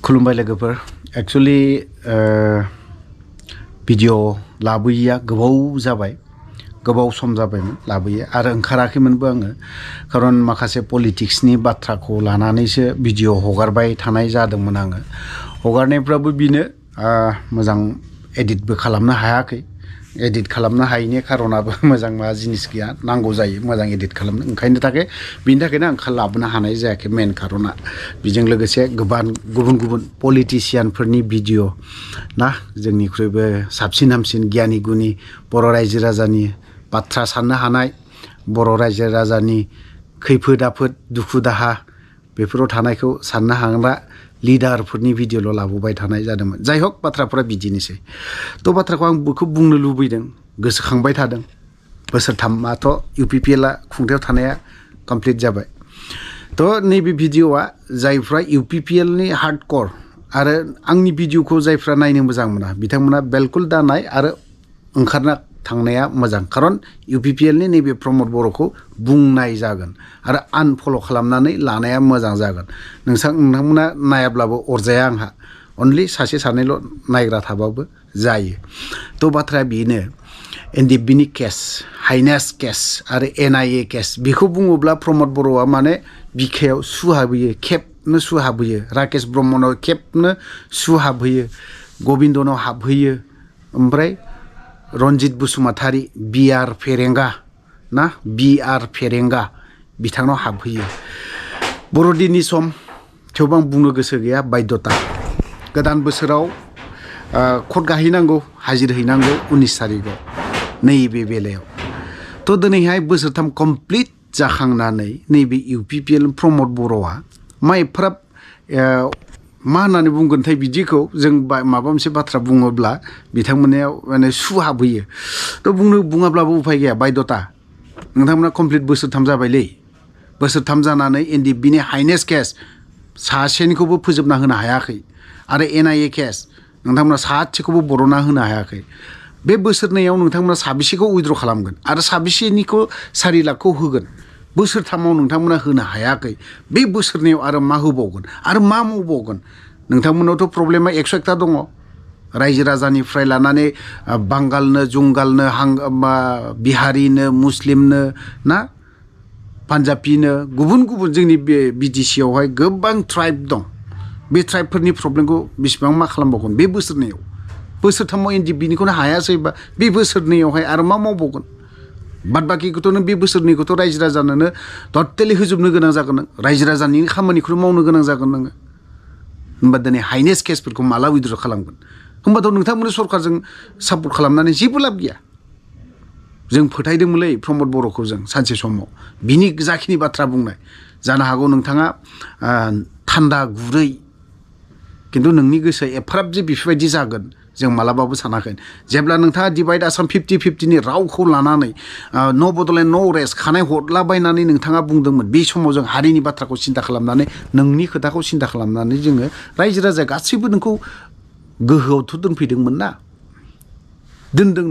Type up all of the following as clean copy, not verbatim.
खुलुमबाय लोगोफोर actually video लाबोयिया गोबाव जाबाय गोबाव सम जाबायमोन लाबोयो आरो ओंखाराखैमोनबो आङो खारन माखासे पलिटिक्सनि बाथ्राखौ लानानैसो भिडिअ हगारबाय थानाय जादोंमोन आङो हगारनायफ्राबो बिनो मोजां एडिटबो खालामनो हायाखै एडिट खालामनो हायैनि खारनाबो मोजां मा जिनिस गैया नांगौ जायो मोजां एडिट खालामनो ओंखायनो बिनि थाखायनो आं लाबोनो हानाय जायाखै मेन खारना बेजों लोगोसे गुबुन गुबुन पलिटिशियानफोरनि भिडिअ ना जोंनिख्रुइबो साबसिन हामसिन गियानि गुनि बर' रायजो राजानि बाथ्रा साननो हानाय बर' रायजो राजानि खैफोद आफोद दुखु दाहा बेफोराव थानायखौ साननो हाग्रा लिडारफोरनि भिडिअल' लाबोबाय थानाय जादोंमोन जाय हक बाथ्राफोरा बिदिनोसै थ' बाथ्राखौ आं बेखौ बुंनो लुबैदों गोसोखांबाय थादों बोसोरथामाथ' UPPLआ खुंथायाव थानाया कमप्लिट जाबाय थ' नैबे भिडिअआ जायफ्रा UPPLनि हार्डकर आरो आंनि भिडिअखौ जायफ्रा नायनो मोजां मोना बिथांमोना बिल्कुल दा नाय आरो ओंखारना थांनाया मोजां खारन UPPLनि नैबे प्रमद बर'खौ बुंनाय जागोन आरो आनफल' खालामनानै लानाया मोजां जागोन नोंथांमोना नायाब्लाबो अरजाया आंहा अनलि सासे सानैल' नायग्रा थाबाबो जायो थ' बाथ्राया बेनो NDFBनि केस हाइनेस केस आरो NIA केस बेखौ बुङोब्ला प्रमद बर'आ माने बिखायाव सु हाबहोयो खेबनो सु हाबहोयो राकेश ब्रह्मनाव खेबनो सु हाबहोयो गबिन्दनाव हाबहोयो ओमफ्राय रनजित बसुमतारी BR फेरेंगा ना BR फेरेंगा बिथांनाव हाबहोयो बर'दिननि सम थेवबो आं बुंनो गोसो गैया बाध्यता गोदान बोसोराव कर्ट गाहैनांगौ हाजिर हैनांगौ 19 तारिखआव नैबे बेलायाव थ' दिनैहाय बोसोरथाम कमप्लिट जाखांनानै नैबे UPPL प्रमद बर'आ मा एफाराब मा होननानै बुंगोनथाय बिदिखौ जों माबा मोनसे बाथ्रा बुङोब्ला बिथांमोननियाव माने सु हाबहोयो थ' बुङाब्लाबो उफाय गैया बाध्यता नोंथांमोना कमप्लिट बोसोरथाम जाबायलै बोसोरथाम जानानै NDFBनि हाइनेस केस सासेनिखौबो फोजोबना होनो हायाखै आरो NIA केस नोंथांमोना सासेखौबो बर'ना होनो हायाखै बे बोसोरनैयाव नोंथांमोना साबेसेखौ उइद्र' खालामगोन आरो साबेसेनिखौ 4 लाखखौ होगोन बोसोरथामाव नोंथांमोना होनो हायाखै बे बोसोरनैयाव आरो मा होबावगोन आरो मा मावबावगोन नोंथांमोनावथ' प्रब्लेमा 101ता दङ रायजो राजानिफ्राय लानानै बांगालनो जुंगालनो बिहारिनो मुस्लिमनो ना पान्जाबिनो गुबुन गुबुन जोंनि बे BTC आवहाय गोबां ट्राइब दं बे ट्राइबफोरनि प्रब्लेमखौ बेसेबां मा खालामबावगोन बे बोसोरनैयाव बोसोरथामाव NDFBनिखौनो हायासैबा बे बोसोरनैयावहाय आरो मा मावबावगोन बाद बाखिखौथ' नों बे बोसोरनैखौथ' रायजो राजानोनो टटेलि होजोबनो गोनां जागोन नों रायजो राजानि खामानिखौ मावनो गोनां जागोन नोङो होमबा दिनै हाइनेस केसफोरखौ माला उइद्र' खालामगोन होमबाथ' नोंथांमोननि सरकारजों सापर्ट खालामनानै जेबो लाब गैया जों फोथायदोंमोनलै प्रमद बर'खौ जों सानसे समाव बिनि जाखिनि बाथ्रा बुंनाय जानो हागौ नोंथाङा थान्दा गुरै खिन्थु नोंनि गोसोआ एफाराब जे बेफोरबायदि जागोन जों मालाबाबो सानाखै जेब्ला नोंथाङा डिभाइड आसाम 50-50नि रावखौ लानानै न' बड'लेण्ड न' रेस्ट खानाय हरलाबायनानै नोंथाङा बुंदोंमोन बे समाव जों हारिनि बाथ्राखौ सिन्था खालामनानै नोंनि खोथाखौ सिन्था खालामनानै जोङो रायजो राजा गासैबो नोंखौ गोहोआवथ' दोनफैदोंमोन ना दोनदों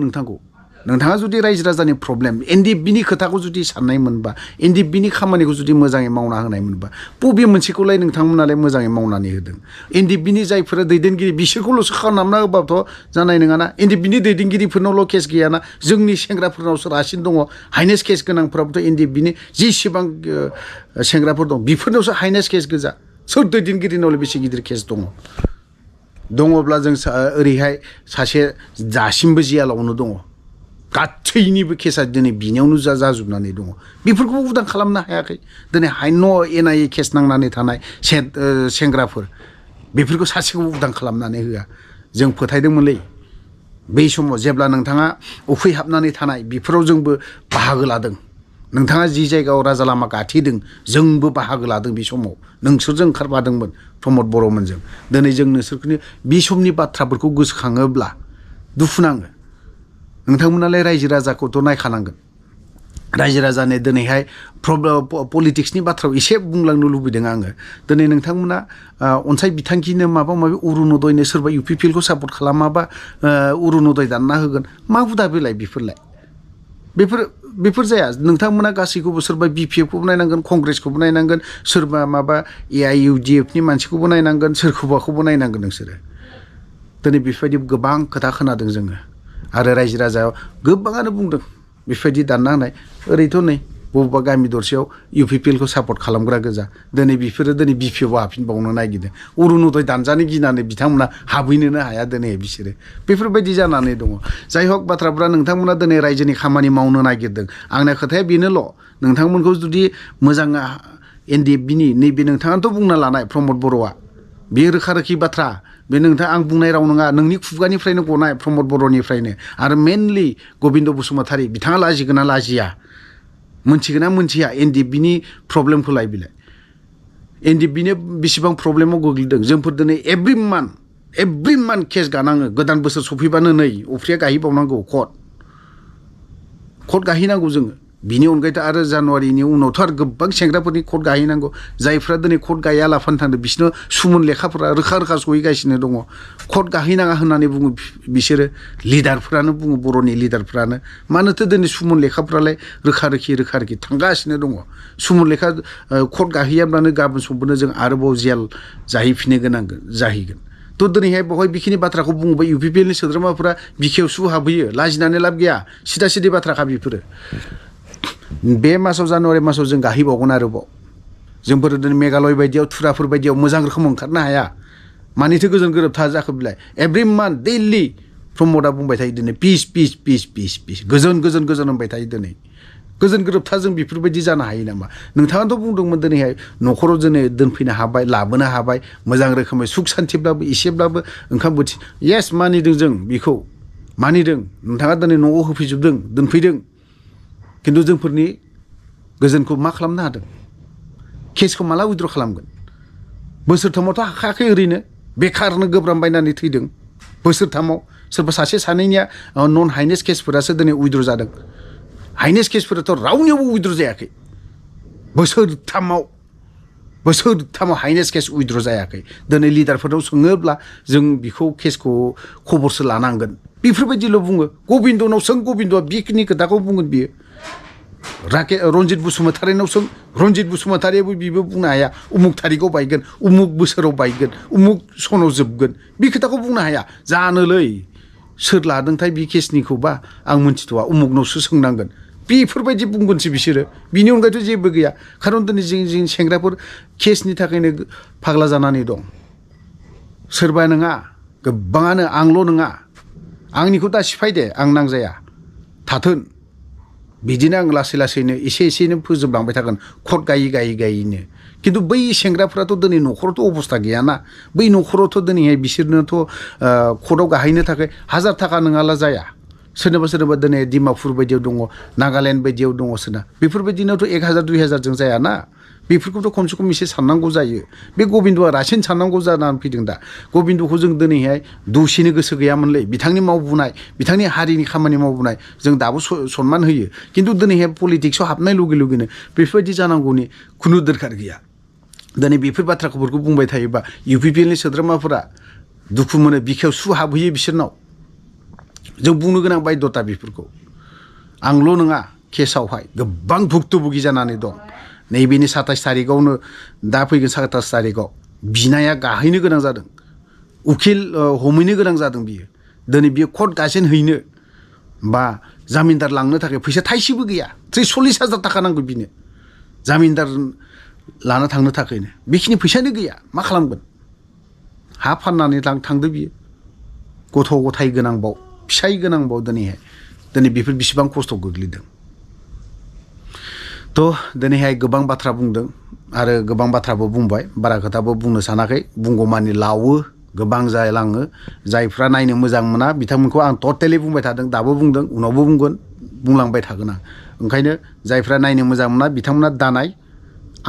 नोंथाङा जुदि रायजो राजानि प्रब्लेम NDFBनि खोथाखौ जुदि साननाय मोनबा NDFBनि खामानिखौ जुदि मोजाङै मावना होनाय मोनबा बबे मोनसेखौलाय नोंथांमोनालाय मोजाङै मावनानै होदों NDFBनि जायफोरा दैदेनगिरि बिसोरखौल'सो खालामना होबाथ' जानाय नङाना NDFBनि दैदेनगिरिफोरनावल' केस गैयाना जोंनि सेंग्राफोरनावसो रासिन दङ हाइनेस केस गोनांफोराबोथ' NDFBनि जेसेबां सेंग्राफोर दं बेफोरनावसो हाइनेस केस गोजा सोर दैदेनगिरिनावलाय बेसे गिदिर केस दङब्ला जों ओरैहाय सासे दासिमबो जेलावनो दङ गासैनिबो केसा दिनै बिनियावनो जाजोबनानै दङ बेफोरखौ उदां खालामनो हायाखै दिनै NIA केस नांनानै थानाय सेंग्राफोर बेफोरखौ सासेखौबो उदां खालामनानै होआ जों फोथायदोंमोनलै बै समाव जेब्ला नोंथाङा उखैहाबनानै थानाय बेफोराव जोंबो बाहागो लादों नोंथाङा जि जायगायाव राजा लामा गाथेदों जोंबो बाहागो लादों बे समाव नोंसोरजों ओंखारफादोंमोन प्रमद बर'मोनजों दिनै जों नोंसोरनि बे समनि बाथ्राफोरखौ गोसोखाङोब्ला दुखु नाङो नोंथांमोनालाय रायजो राजाखौथ' नायखानांगोन रायजो राजानो दिनैहाय पलिटिक्सनि बाथ्रायाव एसे बुंलांनो लुबैदों आङो दिनै नोंथांमोना अनसाय बिथांखिनो माबा माबि अरुनदयनो सोरबा UPPLखौ सापर्ट खालामाबा अरुनदय दानना होगोन मा हुदा बेलाय बेफोर बेफोर जाया नोंथांमोना गासैखौबो सोरबा बिपिएफखौबो नायनांगोन कंग्रेसखौबो नायनांगोन सोरबा माबा एआइइउडिएफनि मानसिखौबो नायनांगोन सोरखौबाखौबो नायनांगोन नोंसोरो दिनै बेफोरबायदि गोबां खोथा खोनादों जोङो आरो रायजो राजायाव गोबाङानो बुंदों बेफोरबायदि दानना होनाय ओरैथ' नै बबेबा गामि दरसेयाव इउपिपिएलखौ सापर्ट खालामग्रा गोजा दिनै बेफोरो दिनै बिपिएफआव हाबफिनबावनो नागिरदों अरुनदय दानजानो गिनानै बिथांमोना हाबहैनोनो हाया दिनै बिसोरो बेफोरबायदि जानानै दङ जाय हक बाथ्राफ्रा नोंथांमोना दिनै रायजोनि खामानि मावनो नागिरदों आंना खोथाया बेनोल' नोंथांमोनखौ जुदि मोजां एनडिएफबिनि नैबे नोंथाङाथ' बुंना लानाय प्रमद बर'आ बे रोखा रोखि बाथ्रा बे नोंथां आं बुंनाय राव नङा नोंनि खुगानिफ्रायनो गनाय प्रमद बर'निफ्रायनो आरो मेनलि गबिन्द बसुमतारी बिथाङा लाजिगोन ना लाजिया मोनथिगोन ना मोनथिया एनडिएफबिनि प्रब्लेमखौलाय बिलाय एनडिएफबिनो बेसेबां प्रब्लेमाव गोग्लैदों जोंफोर दिनै एभ्रि मान्थ केस गानाङो गोदान बोसोर सफैबानो नै अफ्रिया गाहैबावनांगौ कर्ट गाहैनांगौ जोङो बिनि अनगायैथ' आरो जानुवारिनि उनावथ' आरो गोबां सेंग्राफोरनि कर्ट गाहैनांगौ जायफ्रा दिनै कर्ट गायालाफानो थांदों बिसोरनो सुमन लेखाफोरा रोखा सहैगासिनो दङ कर्ट गाहैनाङा होननानै बुङो बिसोरो लिडारफ्रानो बुङो बर'नि लिडारफ्रानो मानोथो दिनै सुमन लेखाफ्रालाय रोखा रोखि थांगासिनो दङ सुमन लेखा कर्ट गाहैयाब्लानो गाबोन समफोरनो जों आरोबाव जेल जाहैफिननो गोनां जाहैगोन थ' दिनैहाय बेवहाय बेखिनि बाथ्राखौ बुङोबा इउपिपिएलनि सोद्रोमाफोरा बिखायाव सु हाबहैयो लाजिनानै लाब गैया सिदा बाथ्राखा बेफोरो बे मासाव जानुवारि मासाव जों गाहैबावगोन आरोबाव जोंफोर दिनै मेघालय बायदियाव तुराफोर बायदियाव मोजां रोखोम ओंखारनो हाया मानिथो गोजोन गोरोबथा जाखो बिलाय एभ्रि मान्थ दैलि प्रमदआ बुंबाय थायो दिनै पिस गोजोन होनबाय थायो दिनै गोजोन गोरोबथा जों बेफोरबायदि जानो हायो नामा नोंथाङाथ' बुंदोंमोन दिनैहाय न'खराव दिनै दोनफैनो हाबाय लाबोनो हाबाय मोजां रोखोमै सुख सान्थिब्लाबो एसेब्लाबो ओंखाम बोथि येस मानिदों जों बेखौ मानिदों नोंथाङा दिनै न'आव होफैजोबदों दोनफैदों खिन्थु जोंफोरनि गोजोनखौ मा खालामनो हादों केसखौ माला उइद्र' खालामगोन बोसोरथामावथ' हाखायाखै ओरैनो बेखारनो गोब्राम बायनानै थैदों बोसोरथामाव सोरबा सासे सानैनिया नन हाइनेस केसफोरासो दिनै उइद्र' जादों हाइनेस केसफोराथ' रावनियावबो उइद्र' जायाखै बोसोरथामाव हाइनेस केस उइद्र' जायाखै दिनै लिडारफोरनाव सोङोब्ला जों बेखौ केसखौ खबरसो लानांगोन बेफोरबायदिल' बुङो गबिन्दनाव सों गबिन्दआ बेखिनि खोथाखौ बुंगोन बियो रन्जित बसुमतारीनाव सों रन्जित बसुमतारीयाबो बेबो बुंनो हाया उमुक थारिखआव बायगोन उमुक बोसोराव बायगोन उमुक सनाव जोबगोन बे खोथाखौ बुंनो हाया जानोलै सोर लादोंथाय बे केसनिखौबा आं मोनथिथ'वा उमुकनावसो सोंनांगोन बेफोरबायदि बुंगोनसो बिसोरो बिनि अनगायैथ' जेबो गैया खारन दिनै जों सेंग्राफोर केसनि थाखायनो फाग्ला जानानै दं सोरबा नङा गोबाङानो आंल' नङा आंनिखौ दा सिफाय दे आं नांजाया थाथों बिदिनो आं लासैनो एसेनो फोजोबलांबाय थागोन कर्ट गायैनो खिन्थु बै सेंग्राफ्राथ' दिनै न'खरावथ' अबस्था गैयाना बै न'खरावथ' दिनैहाय बिसोरनोथ' कर्टआव गाहैनो थाखाय 1000 थाखा नङाला जाया सोरनोबा दिनै डिमापुर बायदियाव दङ नागालेण्ड बायदियाव दङ सोरना बेफोरबायदिनोथ' 1000 2000 जों जायाना बेफोरखौथ' खमसे खम एसे साननांगौ जायो बे गबिन्दआ रासिन साननांगौ जानानै फैदों दा गबिन्दखौ जों दिनैहाय दसेनो गोसो गैयामोनलै बिथांनि मावबोनाय बिथांनि हारिनि खामानि मावबोनाय जों दाबो सनमान होयो खिन्थु दिनैहाय पलिटिक्सआव हाबनाय लगेनो बेफोरबायदि जानांगौनि खुनु दरखार गैया दिनै बेफोर बाथ्राफोरखौ बुंबाय थायोबा इउपिपिएलनि सोद्रोमाफोरा दुखु मोनो बिखायाव सु हाबहैयो बिसोरनाव जों बुंनो गोनां बायध'था बेफोरखौ आंल' नङा केसआवहाय गोबां भुक्तभुगि जानानै दं नैबेनि 27 तारिखआवनो दा फैगोन 27 तारिखआव बिनाया गाहैनो गोनां जादों उकिल हमहैनो गोनां जादों बियो दिनै बियो कर्ट गायसेन हैनो बा जामिनदार लांनो थाखाय फैसा थाइसेबो गैया 30-40 थाखा नांगौ बिनो जामिनदार लाना थांनो थाखायनो बेखिनि फैसानो गैया मा खालामगोन हा फाननानै थांदो बियो गथ' गथाय गोनांबाव फिसाय गोनांबाव दिनै बेफोर बेसेबां खस्थ' गोग्लैदों थ' दिनैहाय गोबां बाथ्रा बुंदों आरो गोबां बाथ्राबो बुंबाय बारा खोथाबो बुंनो सानाखै बुंगौमानि लावो गोबां जालाङो जायफ्रा नायनो मोजां मोना बिथांमोनखौ आं टटेलि बुंबाय थादों दाबो बुंदों उनावबो बुंलांबाय थागोन आं ओंखायनो जायफ्रा नायनो मोजां मोना बिथांमोना दानाय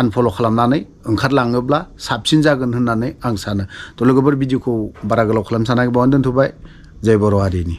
आनफल' खालामनानै ओंखारलाङोब्ला साबसिन जागोन होननानै आं सानो थ' लोगोफोर भिडिअखौ बारा गोलाव खालामनो सानाखै बावनो दोनथ'बाय जय बर' हारिनि